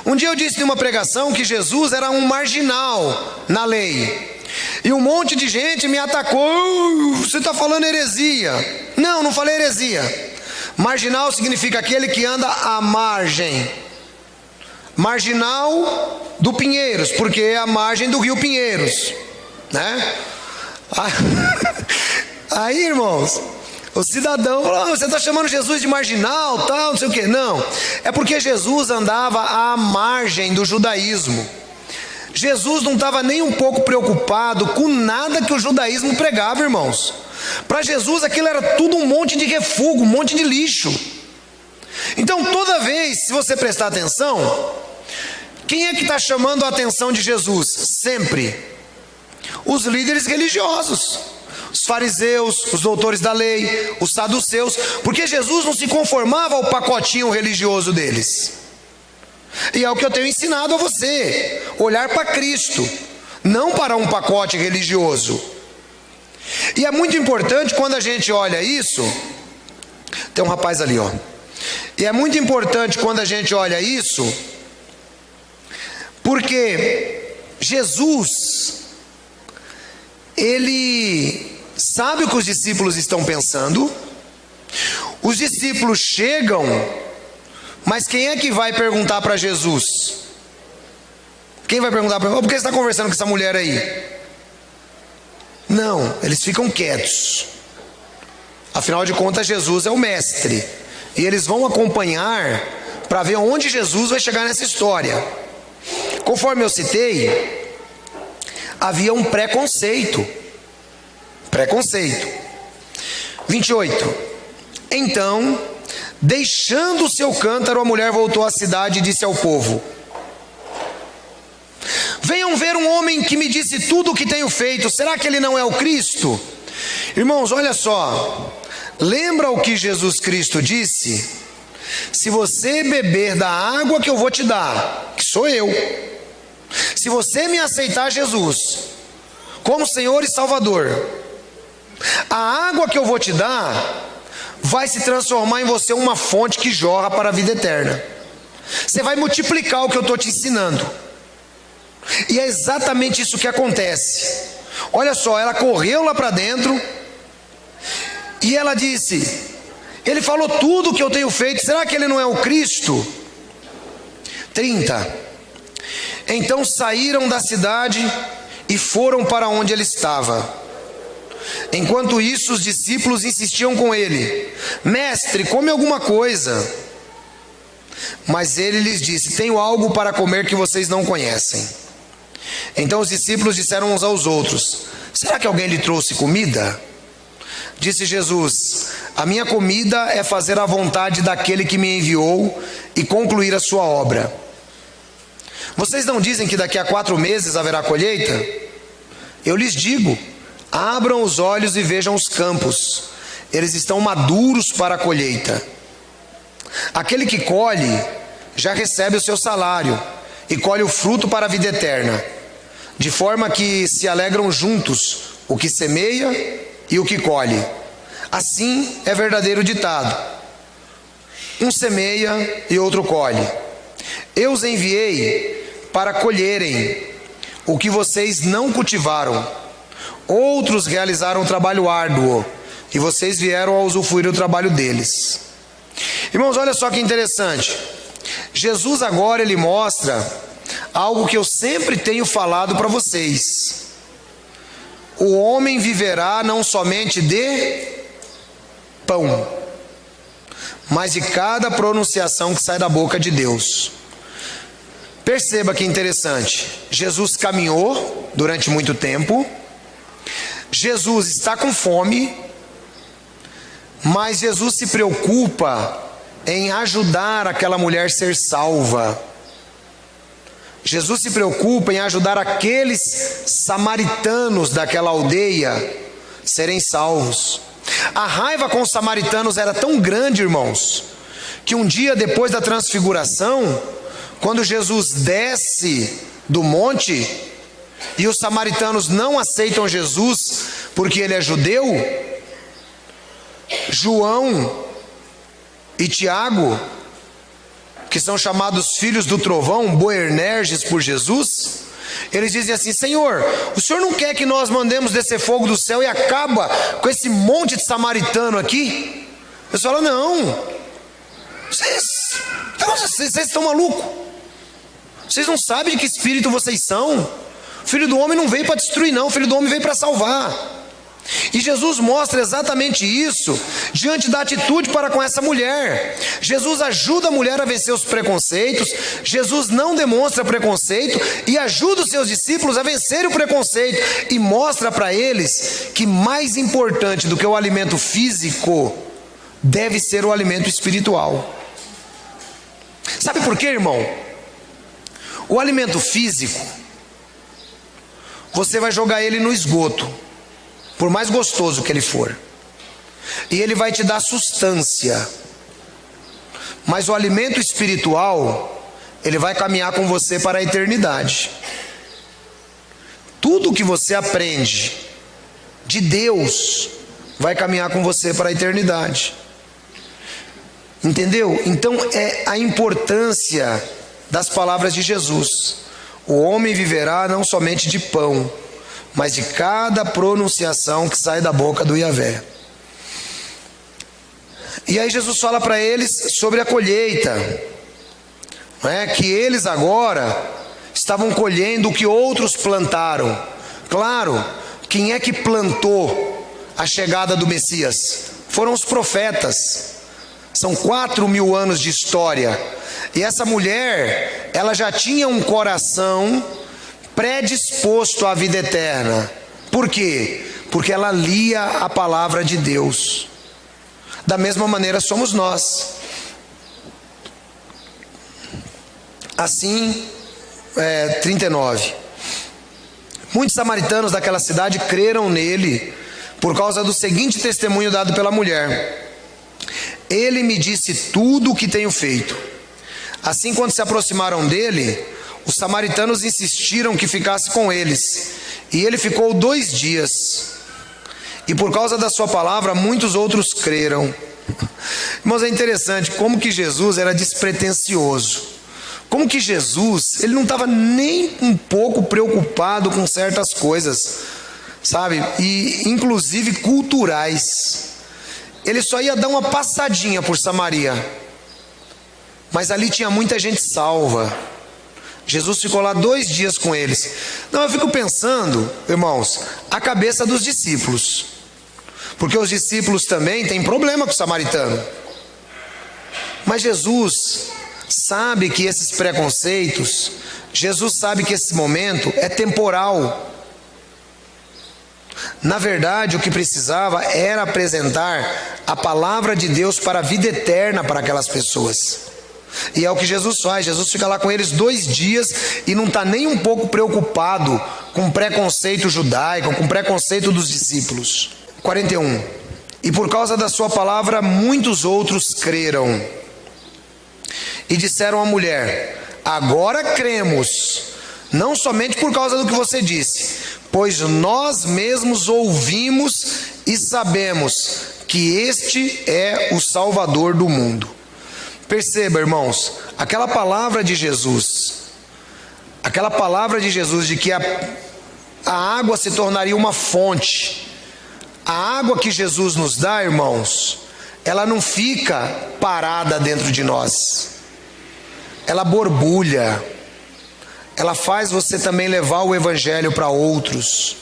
Um dia eu disse em uma pregação que Jesus era um marginal na lei. E um monte de gente me atacou, você está falando heresia. Não, não falei heresia. Marginal significa aquele que anda à margem. Marginal do Pinheiros, porque é a margem do rio Pinheiros, né? Aí, irmãos, o cidadão falou, você está chamando Jesus de marginal, tal, não sei o que. Não, é porque Jesus andava à margem do judaísmo. Jesus não estava nem um pouco preocupado com nada que o judaísmo pregava, irmãos. Para Jesus aquilo era tudo um monte de refúgio, um monte de lixo. Então toda vez, se você prestar atenção, quem é que está chamando a atenção de Jesus? Sempre os líderes religiosos, os fariseus, os doutores da lei, os saduceus, porque Jesus não se conformava ao pacotinho religioso deles. E é o que eu tenho ensinado a você, olhar para Cristo, não para um pacote religioso. E é muito importante quando a gente olha isso. Tem um rapaz ali, ó. E é muito importante quando a gente olha isso, porque Jesus, ele sabe o que os discípulos estão pensando. Os discípulos chegam, mas quem é que vai perguntar para Jesus? Quem vai perguntar para ele? Por que você está conversando com essa mulher aí? Não, eles ficam quietos. Afinal de contas, Jesus é o mestre. E eles vão acompanhar para ver onde Jesus vai chegar nessa história. Conforme eu citei, havia um preconceito. 28. Então, deixando o seu cântaro, a mulher voltou à cidade e disse ao povo: venham ver um homem que me disse tudo o que tenho feito. Será que ele não é o Cristo? Irmãos, olha só. Lembra o que Jesus Cristo disse? Se você beber da água que eu vou te dar, que sou eu, se você me aceitar Jesus como Senhor e Salvador, a água que eu vou te dar vai se transformar em você uma fonte que jorra para a vida eterna. Você vai multiplicar o que eu estou te ensinando. E é exatamente isso que acontece. Olha só, ela correu lá para dentro e ela disse: ele falou tudo o que eu tenho feito, será que ele não é o Cristo? 30. Então saíram da cidade e foram para onde ele estava. Enquanto isso, os discípulos insistiam com ele: mestre, come alguma coisa. Mas ele lhes disse: tenho algo para comer que vocês não conhecem. Então os discípulos disseram uns aos outros: será que alguém lhe trouxe comida? Disse Jesus: a minha comida é fazer a vontade daquele que me enviou e concluir a sua obra. Vocês não dizem que daqui a 4 meses haverá colheita? Eu lhes digo: abram os olhos e vejam os campos, eles estão maduros para a colheita. Aquele que colhe já recebe o seu salário e colhe o fruto para a vida eterna, de forma que se alegram juntos o que semeia e o que colhe. Assim é verdadeiro ditado: Um semeia e outro colhe. Eu os enviei para colherem o que vocês não cultivaram. Outros realizaram um trabalho árduo e vocês vieram a usufruir do trabalho deles. Irmãos, olha só que interessante. Jesus agora ele mostra algo que eu sempre tenho falado para vocês. O homem viverá não somente de pão, mas de cada pronunciação que sai da boca de Deus. Perceba que interessante. Jesus caminhou durante muito tempo. Jesus está com fome, mas Jesus se preocupa em ajudar aquela mulher a ser salva. Jesus se preocupa em ajudar aqueles samaritanos daquela aldeia serem salvos. A raiva com os samaritanos era tão grande, irmãos, que um dia depois da transfiguração, quando Jesus desce do monte e os samaritanos não aceitam Jesus porque ele é judeu, João e Tiago, que são chamados filhos do trovão, Boanerges por Jesus, eles dizem assim: Senhor, o Senhor não quer que nós mandemos descer fogo do céu e acaba com esse monte de samaritano aqui? Eles falam: não, vocês estão malucos, vocês não sabem de que espírito vocês são. O Filho do Homem não veio para destruir não, o Filho do Homem veio para salvar. E Jesus mostra exatamente isso diante da atitude para com essa mulher. Jesus ajuda a mulher a vencer os preconceitos. Jesus não demonstra preconceito e ajuda os seus discípulos a vencer o preconceito e mostra para eles que mais importante do que o alimento físico deve ser o alimento espiritual. Sabe por quê, irmão? O alimento físico, você vai jogar ele no esgoto, por mais gostoso que ele for, e ele vai te dar sustância. Mas o alimento espiritual, ele vai caminhar com você para a eternidade. Tudo que você aprende de Deus vai caminhar com você para a eternidade. Entendeu? Então é a importância das palavras de Jesus. O homem viverá não somente de pão, mas de cada pronunciação que sai da boca do Yahvé. E aí Jesus fala para eles sobre a colheita, não é? Que eles agora estavam colhendo o que outros plantaram. Claro, quem é que plantou a chegada do Messias? Foram os profetas. São 4.000 anos de história. E essa mulher, ela já tinha um coração predisposto à vida eterna. Por quê? Porque ela lia a palavra de Deus. Da mesma maneira somos nós. Assim, 39. Muitos samaritanos daquela cidade creram nele por causa do seguinte testemunho dado pela mulher: ele me disse tudo o que tenho feito. Assim, quando se aproximaram dele, os samaritanos insistiram que ficasse com eles, e ele ficou 2 dias. E por causa da sua palavra, muitos outros creram. Irmãos, é interessante como que Jesus era despretensioso. Como que Jesus, ele não estava nem um pouco preocupado com certas coisas, sabe? E inclusive culturais. Ele só ia dar uma passadinha por Samaria, mas ali tinha muita gente salva. Jesus ficou lá 2 dias com eles. Não, eu fico pensando, irmãos, a cabeça dos discípulos, porque os discípulos também têm problema com o samaritano. Mas Jesus sabe que esses preconceitos, Jesus sabe que esse momento é temporal. Na verdade, o que precisava era apresentar a palavra de Deus para a vida eterna para aquelas pessoas. E é o que Jesus faz. Jesus fica lá com eles 2 dias e não está nem um pouco preocupado com preconceito judaico, com preconceito dos discípulos. 41. E por causa da sua palavra, muitos outros creram. E disseram à mulher: agora cremos, não somente por causa do que você disse, pois nós mesmos ouvimos e sabemos que este é o Salvador do mundo. Perceba, irmãos, aquela palavra de Jesus de que a água se tornaria uma fonte. A água que Jesus nos dá, irmãos, ela não fica parada dentro de nós. Ela borbulha. Ela faz você também levar o evangelho para outros.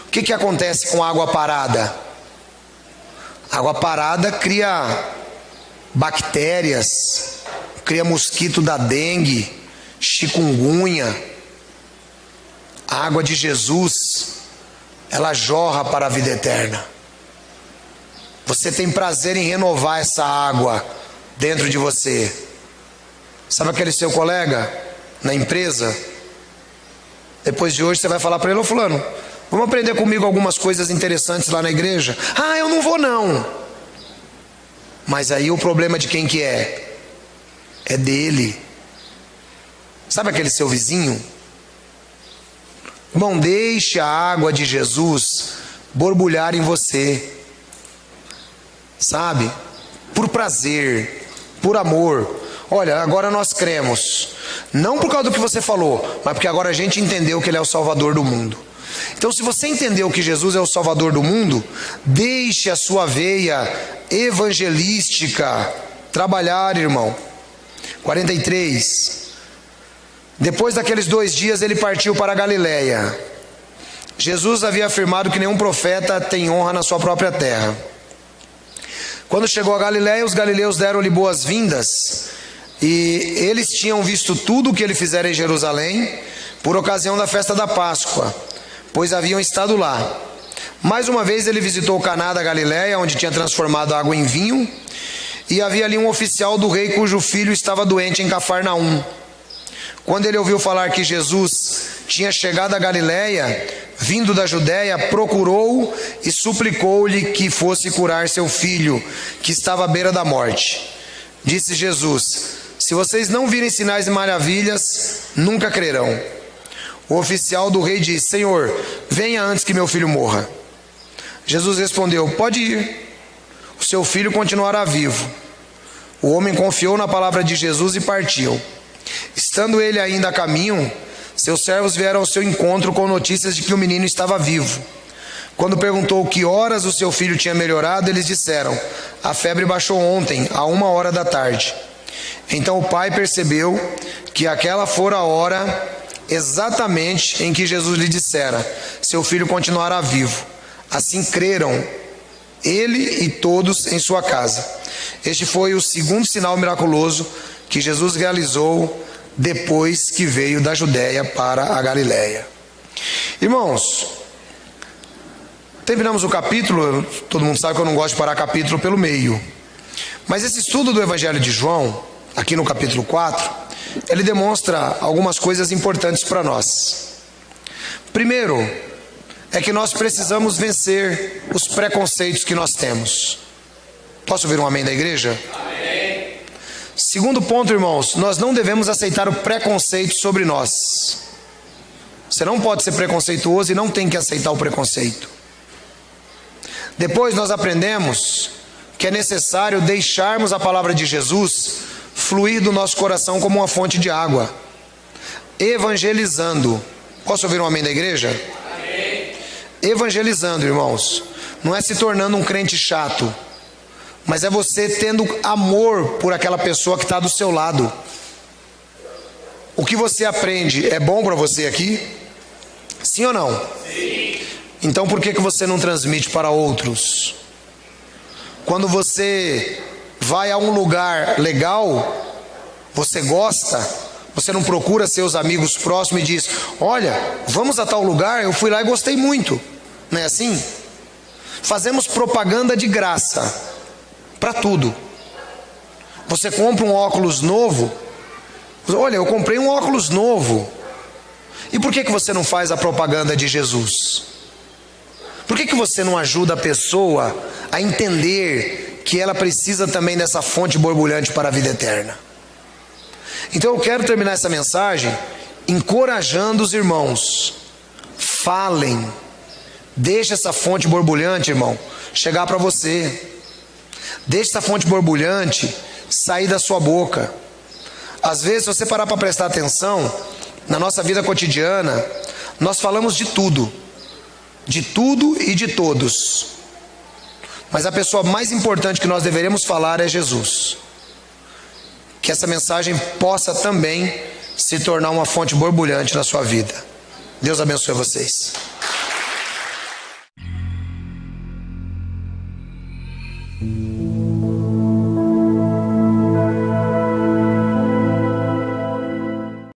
O que acontece com água parada? Água parada cria bactérias, cria mosquito da dengue, chikungunya. A água de Jesus, ela jorra para a vida eterna. Você tem prazer em renovar essa água dentro de você. Sabe aquele seu colega na empresa? Depois de hoje você vai falar para ele: ô fulano, vamos aprender comigo algumas coisas interessantes lá na igreja? Ah, eu não vou não. Mas aí o problema de quem que é? É dele. Sabe aquele seu vizinho? Irmão, deixe a água de Jesus borbulhar em você. Sabe? Por prazer, por amor. Olha, agora nós cremos. Não por causa do que você falou, mas porque agora a gente entendeu que Ele é o Salvador do mundo. Então, se você entendeu que Jesus é o Salvador do mundo, deixe a sua veia evangelística trabalhar, irmão. 43. Depois daqueles 2 dias, ele partiu para a Galiléia. Jesus havia afirmado que nenhum profeta tem honra na sua própria terra. Quando chegou a Galiléia, os galileus deram-lhe boas-vindas, e eles tinham visto tudo o que ele fizera em Jerusalém, por ocasião da festa da Páscoa, pois haviam estado lá. Mais uma vez ele visitou Caná da Galiléia, onde tinha transformado a água em vinho, e havia ali um oficial do rei cujo filho estava doente em Cafarnaum. Quando ele ouviu falar que Jesus tinha chegado a Galiléia, vindo da Judéia, procurou e suplicou-lhe que fosse curar seu filho, que estava à beira da morte. Disse Jesus: se vocês não virem sinais e maravilhas, nunca crerão. O oficial do rei disse: Senhor, venha antes que meu filho morra. Jesus respondeu: pode ir, o seu filho continuará vivo. O homem confiou na palavra de Jesus e partiu. Estando ele ainda a caminho, seus servos vieram ao seu encontro com notícias de que o menino estava vivo. Quando perguntou que horas o seu filho tinha melhorado, eles disseram: a febre baixou ontem, à 1h da tarde. Então o pai percebeu que aquela fora a hora exatamente em que Jesus lhe dissera: seu filho continuará vivo. Assim creram ele e todos em sua casa. Este foi o segundo sinal miraculoso que Jesus realizou depois que veio da Judéia para a Galiléia. Irmãos, terminamos o capítulo. Todo mundo sabe que eu não gosto de parar capítulo pelo meio, mas esse estudo do Evangelho de João, aqui no capítulo 4, ele demonstra algumas coisas importantes para nós. Primeiro, é que nós precisamos vencer os preconceitos que nós temos. Posso ouvir um amém da igreja? Amém. Segundo ponto, irmãos, nós não devemos aceitar o preconceito sobre nós. Você não pode ser preconceituoso e não tem que aceitar o preconceito. Depois nós aprendemos que é necessário deixarmos a palavra de Jesus fluir do nosso coração como uma fonte de água, evangelizando. Posso ouvir um amém da igreja? Amém. Evangelizando, irmãos, não é se tornando um crente chato, mas é você tendo amor por aquela pessoa que está do seu lado. O que você aprende é bom para você aqui? Sim ou não? Sim. Então por que você não transmite para outros? Quando você vai a um lugar legal, você gosta, você não procura seus amigos próximos e diz: olha, vamos a tal lugar, eu fui lá e gostei muito. Não é assim? Fazemos propaganda de graça para tudo. Você compra um óculos novo, olha, eu comprei um óculos novo. E por que você não faz a propaganda de Jesus? Por que você não ajuda a pessoa a entender que ela precisa também dessa fonte borbulhante para a vida eterna? Então eu quero terminar essa mensagem encorajando os irmãos. Falem. Deixe essa fonte borbulhante, irmão, chegar para você. Deixe essa fonte borbulhante sair da sua boca. Às vezes, se você parar para prestar atenção, na nossa vida cotidiana, nós falamos de tudo e de todos. Mas a pessoa mais importante que nós deveremos falar é Jesus. Que essa mensagem possa também se tornar uma fonte borbulhante na sua vida. Deus abençoe vocês.